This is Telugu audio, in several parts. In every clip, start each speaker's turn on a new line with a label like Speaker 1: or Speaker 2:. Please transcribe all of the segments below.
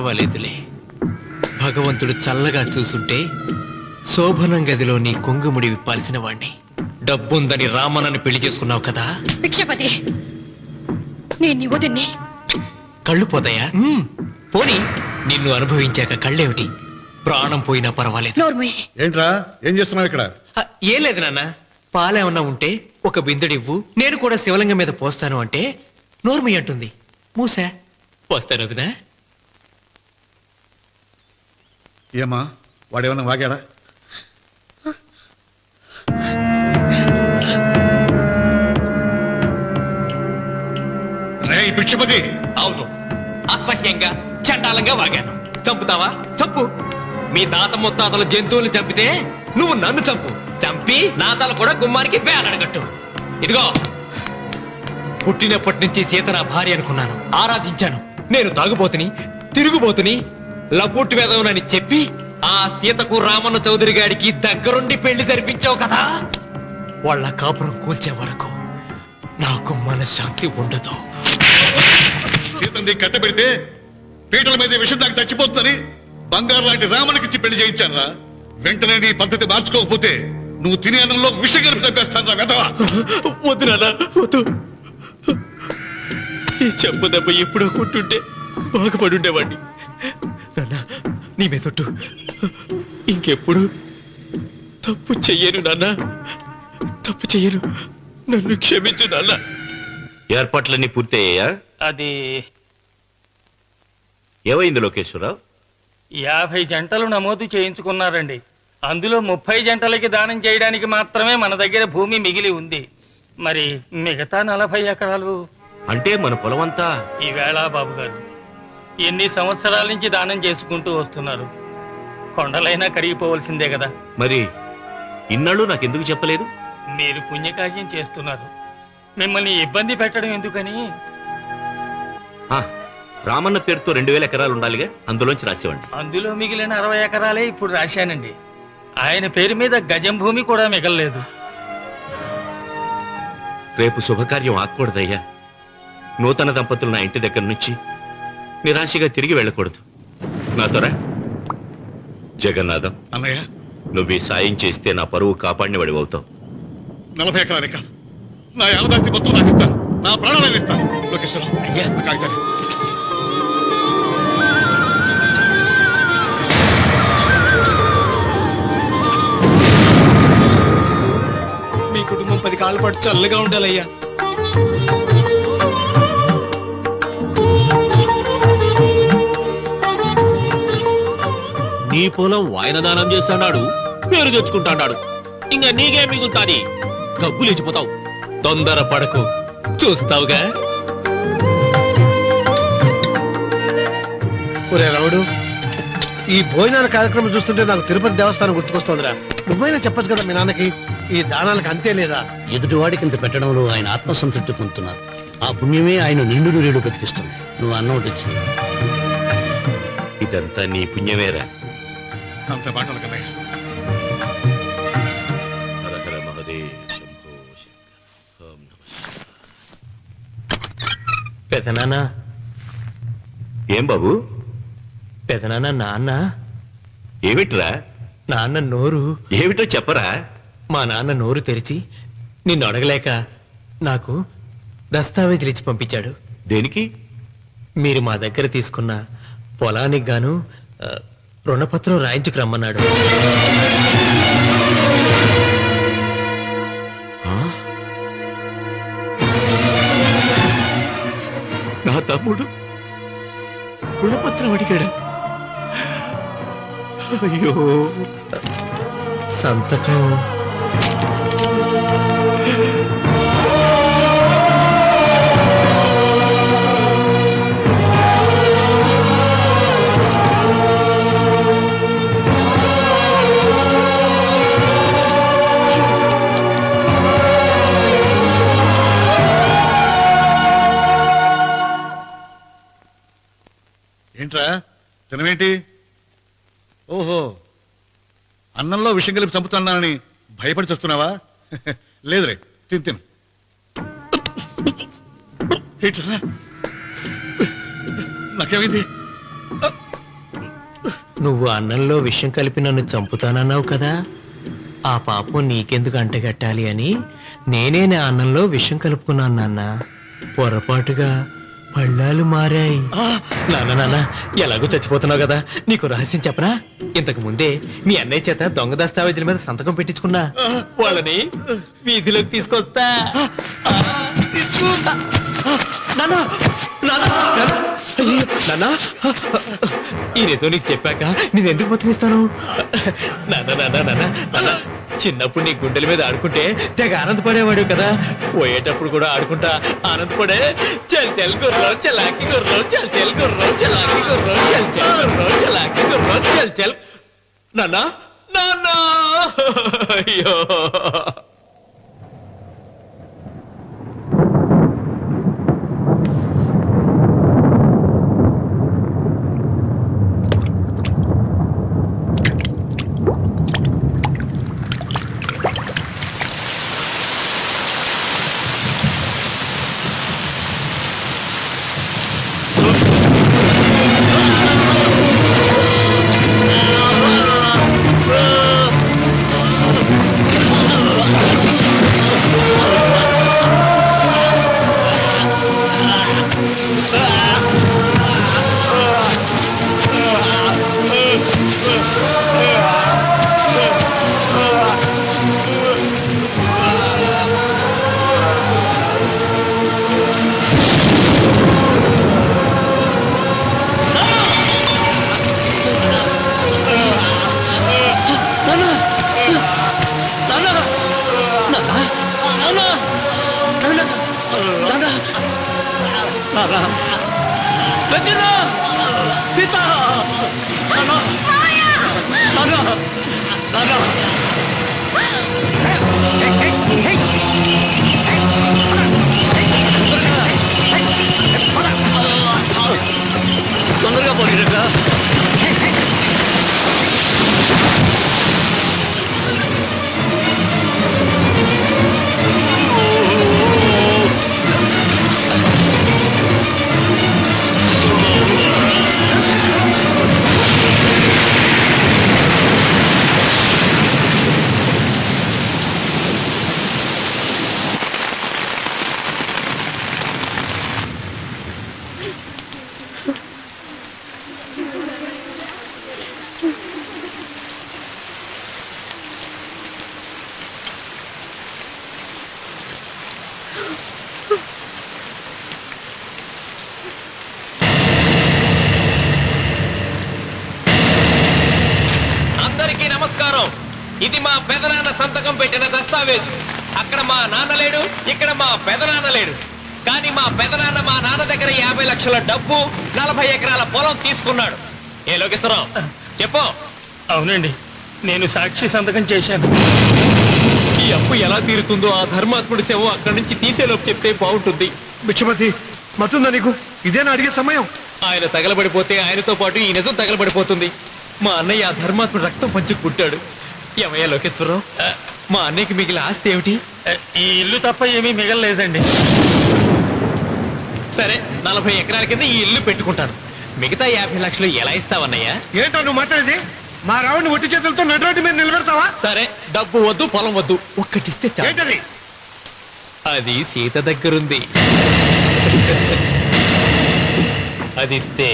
Speaker 1: పర్వాలేదులే. భగవంతుడు చల్లగా చూసుంటే శోభనం గదిలో నీ కొంగుముడి విప్పాల్సిన వాణ్ణి. డబ్బుందని రామన్నని పెళ్లి చేసుకున్నావు కదా.
Speaker 2: భిక్షపతి, నేను నీ వదిన్ని.
Speaker 1: కళ్ళు పోతాయా? పోనీ, నిన్ను అనుభవించాక కళ్ళేమిటి? ప్రాణం పోయినా పర్వాలేదు.
Speaker 3: ఏంట్రా, ఏం చేస్తున్నావు ఇక్కడ?
Speaker 1: ఏం లేదు నాన్న, పాలేమన్నా ఉంటే ఒక బిందెడివ్వు, నేను కూడా శివలింగం మీద పోస్తాను అంటే నోర్మి అంటుంది. మూసా పోస్తాను వదినా.
Speaker 3: ఏమా, వాడేమన్నా వాగాడా? భిక్షపతి,
Speaker 1: అవును, అసహ్యంగా చండాలంగా వాగాను. చంపుతావా? చంపు. మీ తాత ముత్తాతలు జంతువుల్ని చంపితే నువ్వు నన్ను చంపు. చంపి నా తల కూడా గుమ్మానికి వేలాడగట్టు. ఇదిగో, పుట్టినప్పటి నుంచి సీత నా భార్య అనుకున్నాను, ఆరాధించాను. నేను తాగుబోతుని, తిరుగుబోతుని, లపూట్ వేదవునని చెప్పి ఆ సీతకు రామన్న చౌదరి గారికి దగ్గరుండి పెళ్లి జరిపించావు కదా. వాళ్ళ కాపురం కూల్చే వరకు నాకు మనశ్శాంతి ఉండదు.
Speaker 3: సీతని కట్టబెడితే పీటల మీద విషం దాకా చచ్చిపోతుందని బంగారు లాంటి రామనికిచ్చి పెళ్లి చేయించానురా. వెంటనే నీ పద్ధతి మార్చుకోకపోతే నువ్వు తినే అన్నంలో విషం కలిపి తప్పేస్తాను రా వెధవా.
Speaker 1: వద్దు నాన్న, వద్దు. ఈ చెంపు దెబ్బ ఎప్పుడో కొట్టుంటే బాగుపడుండేవాడిని. నాన్న, నీ మీదొట్టు, ఇంకెప్పుడు తప్పు చెయ్యను నాన్న, తప్పు చెయ్యను. నన్ను క్షమించు నాన్న.
Speaker 4: ఏర్పాట్లన్నీ పూర్తయ్యాయా?
Speaker 5: అది
Speaker 4: ఏమైంది లోకేశ్వరరావు?
Speaker 5: 50 జంటలు నమోదు చేయించుకున్నారండి. అందులో 30 జంటలకి దానం చేయడానికి మాత్రమే మన దగ్గర భూమి మిగిలి ఉంది. మరి మిగతా 40 ఎకరాలు
Speaker 4: అంటే మన పొలమంతా?
Speaker 5: ఈవేళ బాబు గారు, ఎన్ని సంవత్సరాల నుంచి దానం చేసుకుంటూ వస్తున్నారు. కొండలైనా కరిగిపోవలసిందే కదా.
Speaker 4: మరి ఇన్నాళ్ళు నాకెందుకు చెప్పలేదు?
Speaker 5: మీరు పుణ్యకార్యం చేస్తున్నారు, మిమ్మల్ని ఇబ్బంది పెట్టడం ఎందుకని.
Speaker 4: రామన్న పేరుతో 2000 ఎకరాలు ఉండాలిగా, అందులోంచి రాసేవండి.
Speaker 5: అందులో మిగిలిన 60 ఎకరాలే ఇప్పుడు రాశానండి. ఆయన పేరు మీద గజం భూమి కూడా మిగలలేదు.
Speaker 4: రేపు శుభకార్యం ఆకూడదయ్యా. నూతన దంపతులు నా ఇంటి దగ్గర నుంచి నిరాశగా తిరిగి వెళ్ళకూడదు. నాతోరా జగన్నాథం.
Speaker 3: అన్నయ్య,
Speaker 4: నువ్వు ఈ సాయం చేస్తే నా పరువు కాపాడిన వాడి అవుతావు.
Speaker 3: 40 ఎకరాలే కాదు, నా యావదాస్తి మొత్తం నాకు ఇస్తాను, నా ప్రాణాలను ఇస్తాను. లోకేశ్వరరావు, అయ్యా కాగితాలు.
Speaker 1: మీ కుటుంబం 10 కాళ్ళ పాటు చల్లగా ఉండాలయ్యా.
Speaker 6: నీ పొలం వాయన దానం చేస్తాడు, పేరు తెచ్చుకుంటాడు. ఇంకా నీకే మిగులుతాది, డబ్బు లేచిపోతావు.
Speaker 1: తొందర పడకు, చూస్తావుగా.
Speaker 7: ఒరే రావుడు, ఈ భోజనాల కార్యక్రమం చూస్తుంటే నాకు తిరుపతి దేవస్థానం గుర్తుకొస్తోందిరా. నువ్వైనా చెప్పచ్చు కదా మీ నాన్నకి, ఈ దానాలకు అంతే లేదా?
Speaker 8: ఎదుటివాడికి ఇంత పెట్టడంలో ఆయన ఆత్మసంతృప్తి పొందుతున్నారు. ఆ పుణ్యమే ఆయన నిండు నూరేడు బ్రతికిస్తుంది. నువ్వు అన్నం వచ్చి
Speaker 4: ఇదంతా నీ పుణ్యమేరా.
Speaker 3: అంత మాటలు కదయ్యా.
Speaker 4: హరహర మహదేవ్ శంభో శంకర. ఓం నమః.
Speaker 1: పెదనాన్న.
Speaker 4: ఏం బాబు?
Speaker 1: పెదనాన్న, నాన్న.
Speaker 4: ఏమిట్రా?
Speaker 1: నాన్న నోరు.
Speaker 4: ఏమిటో చెప్పరా.
Speaker 1: మా నాన్న నోరు తెరిచి నిన్ను అడగలేక నాకు దస్తావేజీలు ఇచ్చి పంపించాడు.
Speaker 4: దేనికి?
Speaker 1: మీరు మా దగ్గర తీసుకున్న పొలానికి గాను రుణపత్రం రాయించుకు రమ్మన్నాడు.
Speaker 4: నా తమ్ముడు
Speaker 1: రుణపత్రం అడిగాడు. అయ్యో, సంతకం.
Speaker 3: ఏంట్రా తినవేంటి? ఓహో, అన్నంలో విషం కలిపి చంపుతున్నానని భయపడి చస్తున్నావా? లేదురే, తిను. ఏంట్రా, నాకేమైంది?
Speaker 1: నువ్వు అన్నంలో విషం కలిపి నన్ను చంపుతానన్నావు కదా, ఆ పాపం నీకెందుకు అంటగట్టాలి అని నేనే నా అన్నంలో విషం కలుపుకున్నాను నాన్న. పొరపాటుగా పళ్ళాలు మారాయి. నాన్న ఎలాగో చచ్చిపోతున్నావు కదా, నీకు రహస్యం చెప్పనా? ఇంతకు ముందే మీ అన్నయ్య చేత దొంగ దస్తావేజీల మీద సంతకం పెట్టించుకున్నా. వాళ్ళని వీధిలోకి తీసుకొస్తా. ఈయనతో నీకు చెప్పాక నేను ఎందుకు బతికిస్తాను? నాన్న చిన్నప్పుడు నీ గుండెల మీద ఆడుకుంటే తెగ ఆనందపడేవాడు కదా, పోయేటప్పుడు కూడా ఆడుకుంటా ఆనందపడే. చల్ చల్ గుర్రం చలాకి గుర్రం, చల్ చల్ గుర్రం చలాకి గుర్రం, చల్ చల్ గుర్రం చలాకి గుర్రం, చల్ చల్. నాన్న అయ్యో తొందరగా పోయిరా. అందరికీ నమస్కారం. ఇది మా పెదనాన్న సంతకం పెట్టిన దస్తావేజు. అక్కడ మా నాన్న లేడు, ఇక్కడ మా పెదనాన్న లేడు. కానీ మా పెదనాన్న మా నాన్న దగ్గర 50 లక్షల డబ్బు, 40 ఎకరాల పొలం తీసుకున్నాడు. ఏ లోకేశ్వరరావు చెప్పు.
Speaker 5: అవునండి, నేను సాక్షి సంతకం చేశాను.
Speaker 1: ఈ అప్పు ఎలా తీరుతుందో ఆ ధర్మాత్ముడి శవం అక్కడి నుంచి తీసేలోపు చెప్తే బాగుంటుంది.
Speaker 7: బిక్షపతి మతుందా నీకు? ఇదేనా అడిగే సమయం?
Speaker 1: ఆయన తగలబడిపోతే ఆయనతో పాటు ఈ నిజం తగలబడిపోతుంది. మా అన్నయ్య ఆ ధర్మాత్ముడు రక్తం పంచుకు పుట్టాడు. ఏమయ్యా లోకేశ్వరరావు, మా అన్నయ్యకి మిగిలిన ఆస్తి ఏమిటి?
Speaker 5: ఈ ఇల్లు తప్ప ఏమీ మిగలలేదండి.
Speaker 1: సరే, 40 ఎకరాల కింద ఈ ఇల్లు పెట్టుకుంటాను. మిగతా 50 లక్షలు ఎలా ఇస్తావన్నయ్యా?
Speaker 7: ఏంటో నువ్వు మాట్లాడేది? మా రావుని ఒట్టి చేతులతో నడురోడ్డు మీద నిలబెడతావా?
Speaker 1: సరే, డబ్బు వద్దు, పొలం వద్దు, ఒక్కటిస్తే చాలు.
Speaker 7: ఏంటది?
Speaker 1: అది సీత దగ్గరుంది. అది ఇస్తే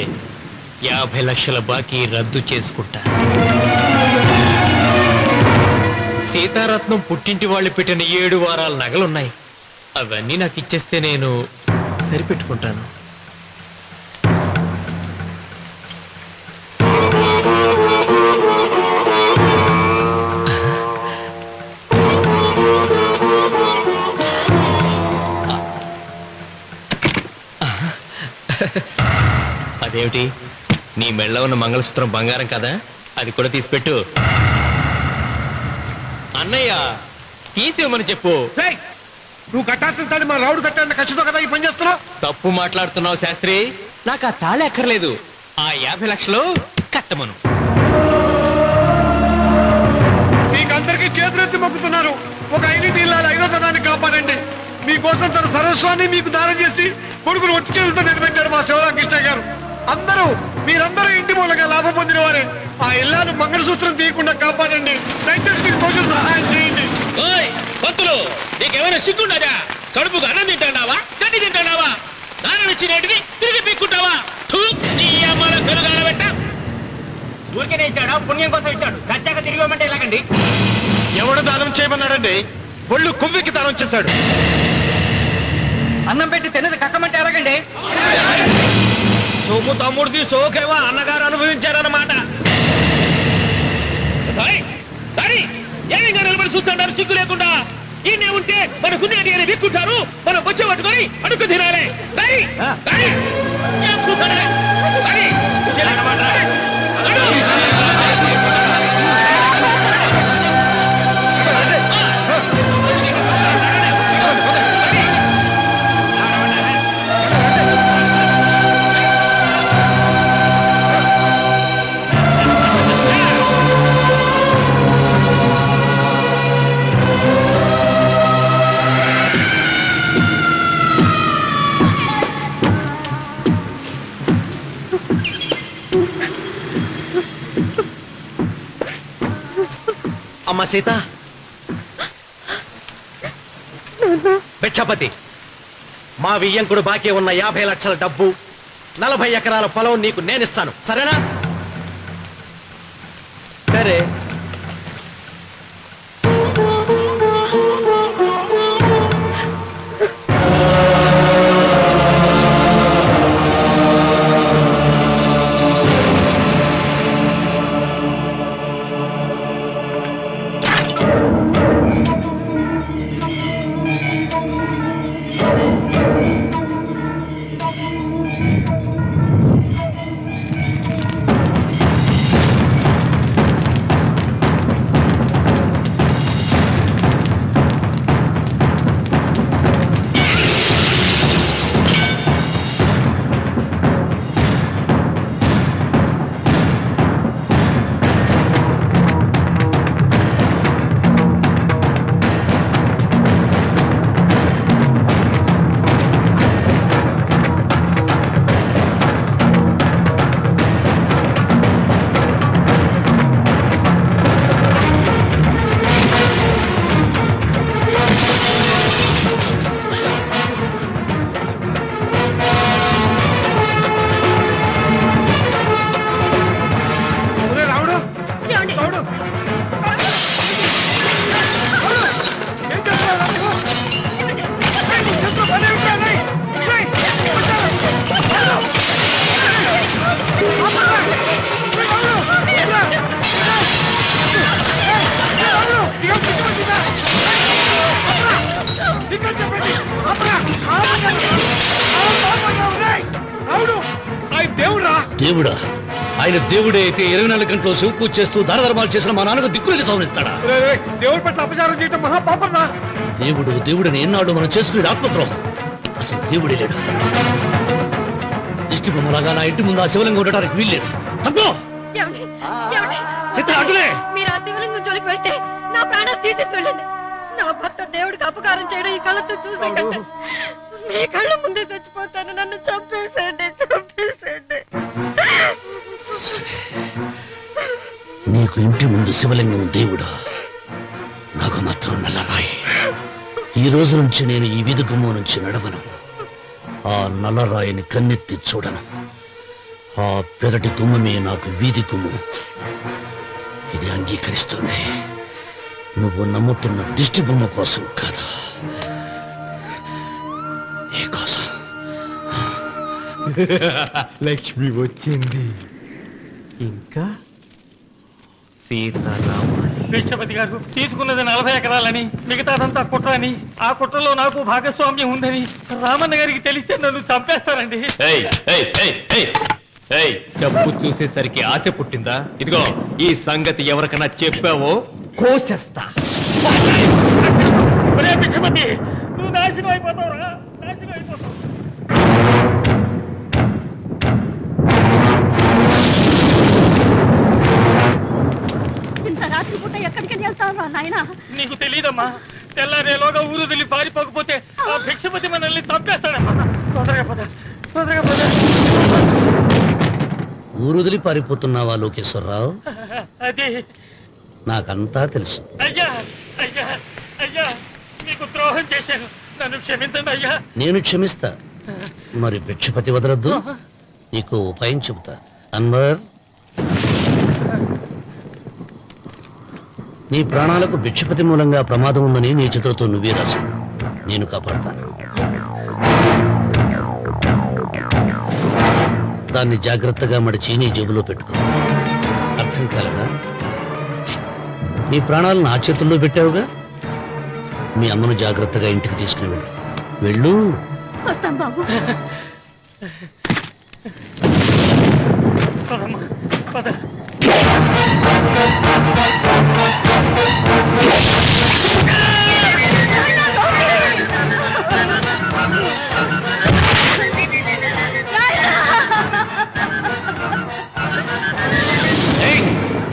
Speaker 1: 50 లక్షల బాకీ రద్దు చేసుకుంటా. సీతారత్నం పుట్టింటి వాళ్ళు పెట్టిన 7 వారాల నగలున్నాయి. అవన్నీ నాకు ఇచ్చేస్తే నేను సరిపెట్టుకుంటాను. అదేమిటి, నీ మెళ్ళ ఉన్న మంగళసూత్రం బంగారం కదా, అది కూడా తీసిపెట్టు. అన్నయ్య తీసేమని చెప్పు.
Speaker 7: నువ్వు కట్టాల్సిన తాడి మా రావుడు కట్టాలని ఖచ్చితంగా కదా ఈ పని చేస్తున్నావు.
Speaker 1: తప్పు మాట్లాడుతున్నావు శాస్త్రి. నాకు ఆ తాళి అక్కర్లేదు, ఆ 50 లక్షలు కట్టమను.
Speaker 7: మీకందరికీ చేతులెత్తి మొక్కుతున్నారు. ఒక ఐదు ఇళ్ళ 5వ తనాన్ని కాపాడండి. మీకోసం తన సరస్వాన్ని మీకు దానం చేసి కొడుకులు ఒట్టి చేతులతో నిలబెట్టారు మా శివరామకృష్ణ గారు. మీరందరూ అందరూ ఇంటి మూలంగా లాభం పొందిన వారే. ఆ ఇల్లాను మంగళసూత్రం తీయకుండా కాపాడండి. దయచేసి మీకు కొంచెం సహాయం చేయండి.
Speaker 6: పంతులు నీకేమైనా సిగ్గుండదా? కడుపుకు అన్నం తింటాడావా, గడ్డి తింటాడావా? దానం ఇచ్చినట్టుది తిరిగి పీక్కుంటావా?
Speaker 5: ఊరికే ఇచ్చాడా? పుణ్యం కోసం ఇచ్చాడు. సత్యాక తిరిగి ఇవ్వమంటే ఎలాగండి?
Speaker 1: ఎవడు దానం చేయమన్నాడండి? ఒళ్ళు కొవ్వికి దానం చేశాడు.
Speaker 5: అన్నం పెట్టి తిన్నది కక్కమంటే ఎలాగండి?
Speaker 1: సోము తమ్ముడిది సోకేవా అన్నగారు అనుభవించారన్నమాట.
Speaker 6: ఏమైనా నిలబడి చూస్తుంటారు సిగ్గు లేకుండా. ఈయనే ఉంటే మన కుదేటి అని విక్కుంటారు, మనం వచ్చే పట్టుకొని అడుగు తినాలి.
Speaker 1: అమ్మ సీత, భిక్షపతి, మా వియ్యంకుడు బాకీ ఉన్న 50 లక్షల డబ్బు, 40 ఎకరాల పొలం నీకు నేనిస్తాను, సరేనా? సరే.
Speaker 8: దేవుడా? ఆయన దేవుడే అయితే 24 గంటలు శివ పూజ చేస్తూ దానధర్మాలు చేసిన మా నాన్నకు దిక్కులకి సౌనిస్తాడా?
Speaker 7: దేవుడి పట్ల అపచారం చేయటం మహాపాపం రా.
Speaker 8: దేవుడిని ఎన్నాడు మనం చేసుకునేది ఆత్మద్రోహం. అసలు దేవుడే లేడు. దిష్టి బొమ్మలాగా నా ఇంటి ముందు ఆ శివలింగం ఉండడానికి వీల్లేదు. తప్పో
Speaker 2: మీరు ఆ శివలింగం జోలికి వెళ్తే నా ప్రాణాలు తీసేసి వెళ్ళండి. నా భర్త దేవుడికి అపకారం చేయడం ఈ కళ్ళతో చూసే కంటే మీ కళ్ళ ముందే చచ్చిపోతాను. నన్ను చంపేసేయండి.
Speaker 8: నీకు ఇంటి ముందు శివలింగం దేవుడా, నాకు మాత్రం నల్లరాయి. ఈ రోజు నుంచి నేను ఈ వీధి గుమ్మం నుంచి నడవను. ఆ నల్లరాయిని కన్నెత్తి చూడను. ఆ పెరటి గుమ్మమే నాకు వీధి గుమ్మం. ఇది అంగీకరిస్తుంది. నువ్వు నమ్ముతున్న దిష్టి బొమ్మ కోసం కాదా, నీ కోసం.
Speaker 1: లక్ష్మి వచ్చింది. ఇంకా సీతారాముని.
Speaker 5: భిక్షపతి గారు తీసుకున్నది 40 ఎకరాలని, మిగతాదంతా కుట్ర అని, ఆ కుట్రలో నాకు భాగస్వామ్యం ఉందని రామన్న గారికి తెలిస్తే నన్ను చంపేస్తారండి.
Speaker 1: డబ్బు చూసేసరికి ఆశ పుట్టిందా? ఇదిగో ఈ సంగతి ఎవరికైనా చెప్పావో కోసేస్తా.
Speaker 5: భిక్షపతి, నువ్వు నాశనం అయిపోతావురా, నాశనం అయిపోతావు.
Speaker 2: రాత్రిపూట ఎక్కడికి వెళ్తావా నాయన?
Speaker 5: నీకు తెలీదమ్మా. తెల్లారేలోగా ఊరు వెళ్ళి పారిపోకపోతే ఆ భిక్షపతి మనల్ని చంపేస్తాడమ్మా. తొందరగా పద.
Speaker 8: ఊరుదిలి పారిపోతున్నావా లోకేశ్వరరావు?
Speaker 5: అది
Speaker 8: నాకంతా తెలుసు.
Speaker 5: అయ్యా అయ్యా అయ్యా, మీకు ద్రోహం చేశాను, నన్ను క్షమించండి అయ్యా.
Speaker 8: నేను క్షమిస్తా, మరి భిక్షపతి వదలొద్దు. నీకు ఉపాయం చెబుతా. అన్వర్, నీ ప్రాణాలకు భిక్షపతి మూలంగా ప్రమాదం ఉందని నీ చేతులతో నువ్వే రాసు. నేను కాపాడతాను. దాన్ని జాగ్రత్తగా మడిచి నీ జేబులో పెట్టుకో. అర్థం కాలేదా? నీ ప్రాణాలను నా చేతుల్లో పెట్టావుగా, మీ అమ్మను జాగ్రత్తగా ఇంటికి తీసుకుని వెళ్ళు. వెళ్ళు.
Speaker 2: వస్తాం బాబు.
Speaker 5: పదమ్మా, పద.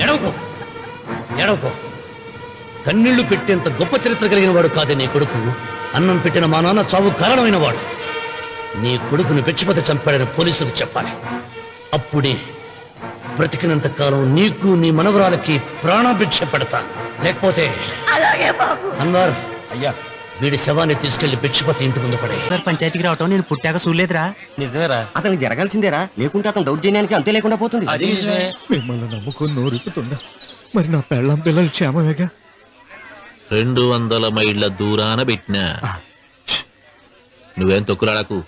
Speaker 8: ఎడవకో, ఎడవకో. కన్నీళ్లు పెట్టేంత గొప్ప చరిత్ర కలిగిన వాడు కాదే నీ కొడుకు. అన్నం పెట్టిన మా నాన్న చావు కారణమైన వాడు. నీ కొడుకుని భిక్షపతి చంపాడని పోలీసులకు చెప్పాలి. అప్పుడే బ్రతికినంత కాలం నీకు నీ మనవరాలకి ప్రాణభిక్ష పెడతాను. లేకపోతే అన్వర్,
Speaker 6: అయ్యా,
Speaker 8: వీడి శవాన్ని తీసుకెళ్లి భిక్షపతి ఇంటి ముందు పడే.
Speaker 9: పంచాయతీకి రావటం నేను పుట్టాక చూడలేదురా.
Speaker 6: నిజమేరా?
Speaker 9: అతనికి జరగాల్సిందేరా, లేకుంటే అతను దౌర్జన్యానికి అంతే లేకుండా పోతుంది.
Speaker 6: అది నిజమే.
Speaker 1: మిమ్మల్ని నమ్ముకుని నోరుపుతుందా? మరి నా పెళ్ళం పిల్లలు క్షేమమేగా?
Speaker 4: 200 మైళ్ళ దూరాన పెట్టినా. నువ్వేం తొక్కులాడకు.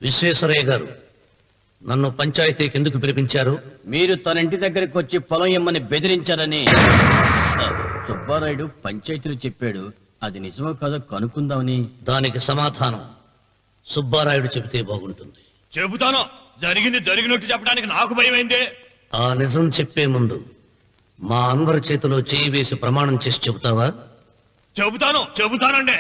Speaker 8: విశ్వేశ్వరయ్య గారు, నన్ను పంచాయతీకి ఎందుకు పిలిపించారు?
Speaker 9: మీరు తన ఇంటి దగ్గరికి వచ్చి పొలం ఇమ్మని బెదిరించారని సుబ్బారాయుడు పంచాయతీలో చెప్పాడు. అది నిజమో కాదో కనుక్కుందామని.
Speaker 8: దానికి సమాధానం సుబ్బారాయుడు చెబితే బాగుంటుంది.
Speaker 6: చెబుతాను. జరిగింది జరిగినట్టు చెప్పడానికి నాకు భయమైందే.
Speaker 8: ఆ నిజం చెప్పే ముందు మా అన్వర్ చేతిలో చేయి వేసి ప్రమాణం చేసి చెబుతావా?
Speaker 6: చెబుతానండి.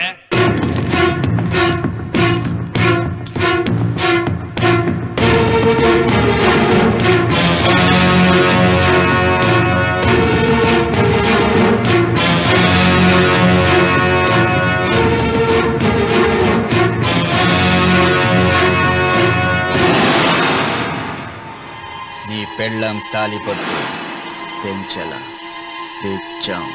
Speaker 9: నీ పెళ్ళం తాలిపట్టు పెంచల తెచ్చాం.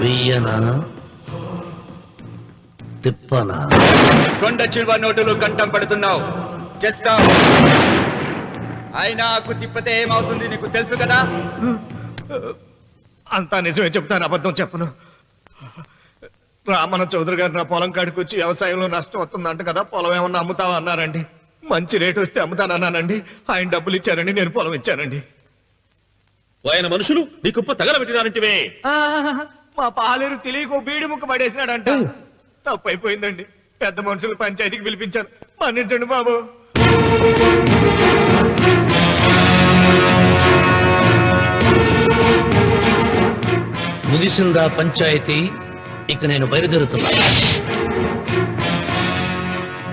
Speaker 8: వెయ్యనా తిప్పనా?
Speaker 10: కొండ చిల్వ నోటులు కంఠం పడుతున్నావు. చేస్తావు. అయినా తిప్పతే ఏమవుతుంది నీకు తెలుసు కదా.
Speaker 1: అంతా నిజమే చెప్తాను, అబద్ధం చెప్పను. రామన్న చౌదరి గారు నా పొలం కాడికి వచ్చి వ్యవసాయంలో నష్టం వస్తుందంట కదా, పొలం ఏమన్నా అమ్ముతావా అన్నారండి. మంచి రేటు వస్తే అమ్ముతానన్నానండి. ఆయన డబ్బులు ఇచ్చారండి, నేను పొలం ఇచ్చానండి.
Speaker 6: ఆయన మనుషులు నీ కుప్ప తగలబెట్టినారంటివే.
Speaker 1: మా పాలేరు తెలియకో బీడి ముక్క పడేసినాడంట. తప్పు అయిపోయిందండి. పెద్ద మనుషులు పంచాయతీకి పిలిపించాను, మన్నించండి బాబు.
Speaker 8: ముగిసిందా పంచాయతీ? ఇక నేను బయలుదేరుతున్నా.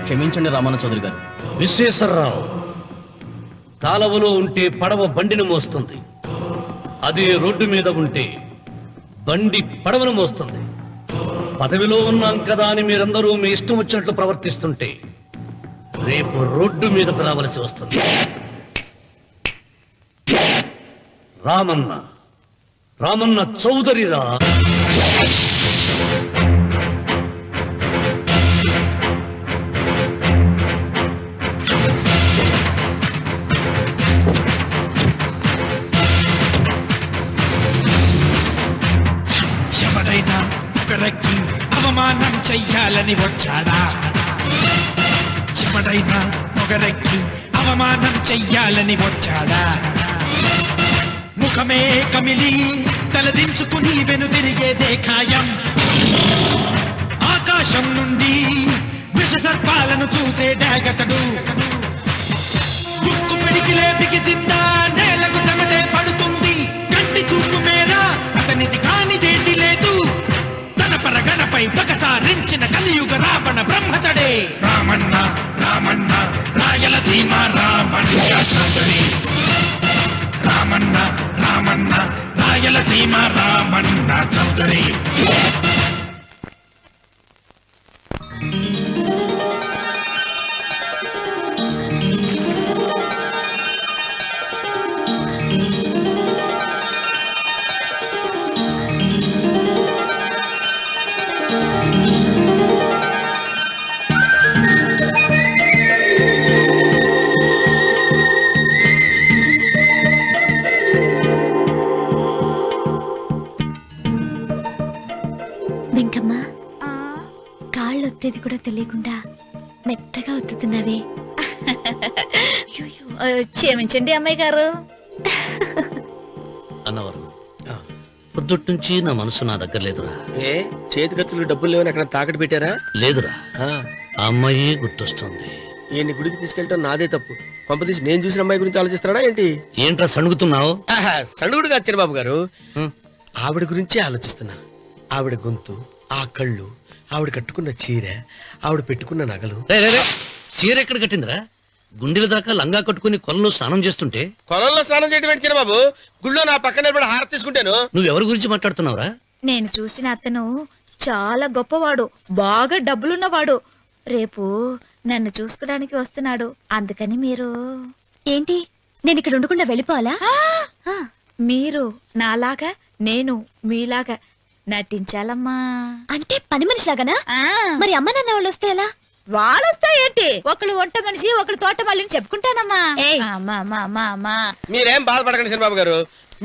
Speaker 9: క్షమించండి రామన్న చౌదరి గారు.
Speaker 8: విశ్వేశ్వరరావు, కాలవలో ఉంటే పడవ బండిని మోస్తుంది, అదే రోడ్డు మీద ఉంటే బండి పడవను మోస్తుంది. పదవిలో ఉన్నాం కదా అని మీరందరూ మీ ఇష్టం వచ్చినట్లు ప్రవర్తిస్తుంటే రేపు రోడ్డు మీదకు రావలసి వస్తుంది. రామన్న రామన్న చౌదరిరా.
Speaker 11: ఎవరైనా ఒకరికి అవమానం చెయ్యాలని వచ్చాడా? ఎవరైనా ఒకరికి అవమానం చెయ్యాలని వచ్చాడా? ముఖమే కమిలి తలదించుకుని వెనుదిరిగేదే ఖాయం. ఆకాశం నుండి విష సర్పాలను చూసే డాగతడు. చుక్కు పిడికిలే బిగిసిందా నేలకు చెమటే పడుతుంది. కంటి చూపు మేరా అతనిది కానిదేది లేదు. తన పరగణపై పగసారించిన కలియుగ రావణ బ్రహ్మతడే. రామన్న రామన్న రాయలసీమ రామన్న చౌదరి. రామన్న రామన్న రాయలసీమ రామన్న చౌదరి.
Speaker 2: వెంకమ్మ, కాళ్ళు ఒత్తేది కూడా తెలియకుండా మెత్తగా ఒత్తుతున్నావే.
Speaker 12: క్షమించండి అమ్మాయి గారు.
Speaker 8: అన్నవరం పొద్దుటి నుంచి నా మనసు నా దగ్గర లేదురా.
Speaker 7: ఏ చేతి ఖర్చులు డబ్బులు లేవని అక్కడ తాకట్టు పెట్టారా?
Speaker 8: లేదురా, ఆ అమ్మాయి గుర్తొస్తుంది.
Speaker 7: ఈయన్ని గుడికి తీసుకెళ్ళటం నాదే తప్పు. పంపదీసి నేను చూసిన అమ్మాయి గురించి ఆలోచిస్తాడా ఏంటి?
Speaker 8: ఏంట్రా సణుగుతున్నావు?
Speaker 7: సణుగుడుగా చిరబాబు గారు, ఆవిడ గురించి ఆలోచిస్తున్నా. ఆవిడ గొంతు, ఆ కళ్ళు, ఆవిడ కట్టుకున్న చీర, ఆవిడ పెట్టుకున్న నగలు.
Speaker 8: చీర ఎక్కడ కట్టిందిరా? గుండెల దాకా లంగా కట్టుకుని కొలంలో స్నానం చేస్తుంటే.
Speaker 7: కొలంలో స్నానం చేయడం ఏంటి చిరబాబు? గుళ్ళో నా పక్కన నిలబడి హారతి తీసుకుంటాను.
Speaker 8: నువ్వెవరి గురించి మాట్లాడుతున్నావురా?
Speaker 12: నేను చూసిన అతను చాలా గొప్పవాడు, బాగా డబ్బులున్నవాడు. రేపు నన్ను చూసుకోడానికి వస్తున్నాడు. అందుకని మీరు
Speaker 2: ఏంటి, నేను ఇక్కడ ఉండకుండా వెళ్ళిపోవాలా?
Speaker 12: మీరు నాలాగా, నేను మీలాగా నటించాలమ్మా.
Speaker 2: అంటే పని మనిషిలాగానా? మరి అమ్మ నాన్న వాళ్ళు వస్తే ఎలా?
Speaker 12: వాళ్ళు వస్తాయేంటి? ఒకళ్ళు వంట మనిషి, ఒకళ్ళు తోట మళ్ళీ చెప్పుకుంటానమ్మా. అమ్మా
Speaker 7: మీరేం బాధపడకండి చంద్రబాబు గారు.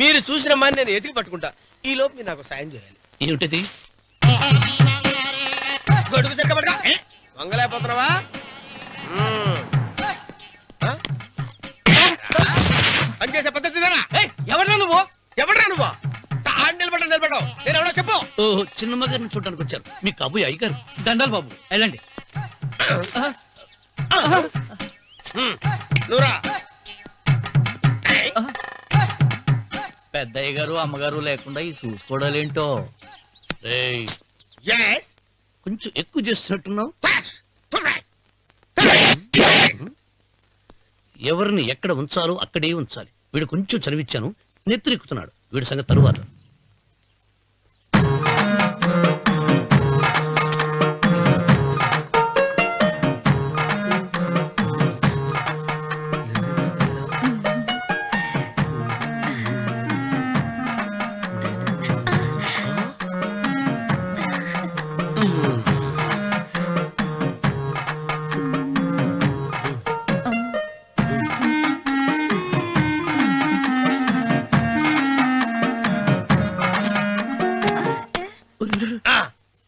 Speaker 7: మీరు చూసిన అమ్మాయిని నేను ఎతికి పట్టుకుంటా. ఈ లోపు మీరు నాకు సాయం చేయాలి.
Speaker 8: ఏమిటిది?
Speaker 7: గొడుగు సరిగ్గా పట్టుకో. వంగలేకపోతున్నావా? పనిచేసే పద్ధతి
Speaker 5: ఎవరా నువ్వు?
Speaker 7: ఎవడరా నువ్వు? నిలబడ్డావు. నేను ఎవడో చెప్పు.
Speaker 8: ఓహో, చిన్నమ్మ గారిని చూడడానికి వచ్చారు. మీ కబు అయ్యగారు.
Speaker 5: దండాలు బాబు, వెళ్ళండి.
Speaker 7: నువ్వురా.
Speaker 8: పెద్దయ్య గారు అమ్మగారు లేకుండా ఈ చూసుకోవడాలేంటో. కొంచెం ఎక్కువ చేస్తున్నట్టున్నావు. ఎవరిని ఎక్కడ ఉంచాలో అక్కడే ఉంచాలి. వీడు కొంచెం చదివిచ్చాను, నెత్తిరెక్కుతున్నాడు. వీడి సంగతి తరువాత.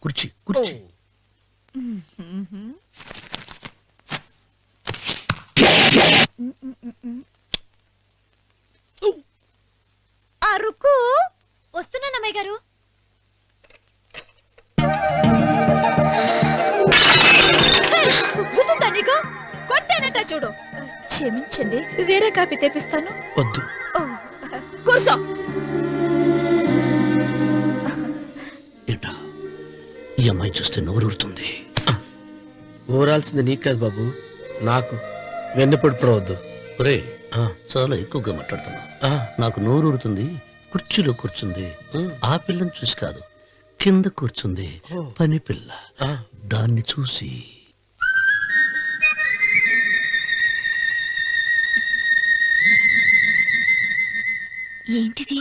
Speaker 8: కుర్చీ కుర్చీ.
Speaker 12: అరుకు
Speaker 2: వస్తున్నానమ్మాయి గారు.
Speaker 12: నీకు కొట్టానట చూడు. క్షమించండి, వేరే కాపీ తెప్పిస్తాను.
Speaker 7: వద్దు.
Speaker 12: కూర్చో.
Speaker 8: ఏంటా ఈ అమ్మాయి చూస్తే నోరూరుతుంది.
Speaker 7: ఊరాల్సింది నీకు కాదు బాబు, నాకు. వెన్నపొడి ప్రవద్దు.
Speaker 8: ఒరే, చాలా ఎక్కువగా మాట్లాడుతున్నా. నాకు నోరూరుతుంది. కుర్చీలో కూర్చుంది. ఆ పిల్లని చూసి కాదు, కింద కూర్చుంది పని పిల్ల. దాన్ని చూసి
Speaker 13: ఏంటిది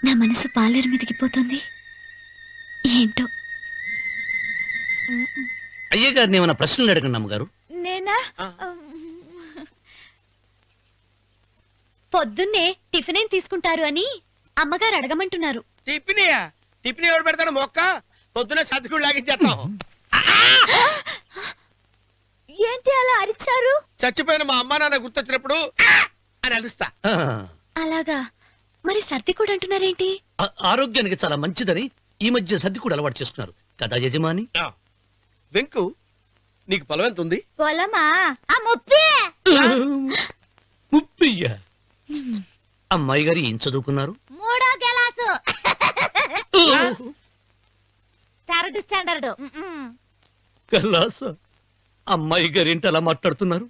Speaker 13: నా మనసు పాలేరు మీదకి పోతుంది ఏంటో.
Speaker 8: అయ్య గారిని ఏమైనా ప్రశ్నలు అడగండి అమ్మగారు.
Speaker 12: నేనా?
Speaker 13: పొద్దున్నే టిఫిన్ ఏం తీసుకుంటారు అని అమ్మగారు అడగమంటున్నారు.
Speaker 7: టిఫినియా? టిఫిన్ ఎవడు పెడతాడు మొక్క? పొద్దున సతికుడు లాగించేస్తాం.
Speaker 12: ఏంటి అలా అరిచారు?
Speaker 7: చచ్చిపోయిన మా అమ్మ నాన్న గుర్తొచ్చినప్పుడు అని అలుస్తా.
Speaker 13: అలాగా? మరి సర్ది కూడా అంటున్నారేంటి?
Speaker 8: ఆరోగ్యానికి చాలా మంచిదని ఈ మధ్య సర్ది కూడా అలవాటు చేస్తున్నారు కదా యజమాని.
Speaker 7: వెంకు, నీకు పొలం ఎంత ఉంది?
Speaker 12: పొలమా? ఆ ముప్పి.
Speaker 8: ముప్పయ్య. అమ్మాయి గారు ఏం చదువుకున్నారు?
Speaker 12: 3వ క్లాసు. 3rd standard.
Speaker 8: కలాస. అమ్మాయి గారు ఏంటి అలా మాట్లాడుతున్నారు?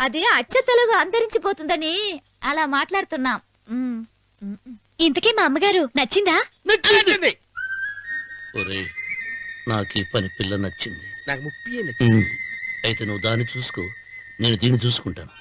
Speaker 12: అది అచ్చ తెలుగు అంతరించిపోతుందని అలా మాట్లాడుతున్నాం.
Speaker 13: ఇంతకీ మా అమ్మగారు నచ్చిందా?
Speaker 7: నచ్చింది.
Speaker 8: ఒరే, నాకు ఈ పని పిల్ల నచ్చింది.
Speaker 7: నాకు ముప్పి నచ్చింది.
Speaker 8: అయితే నువ్వు దాన్ని చూసుకో, నేను దీన్ని చూసుకుంటాను.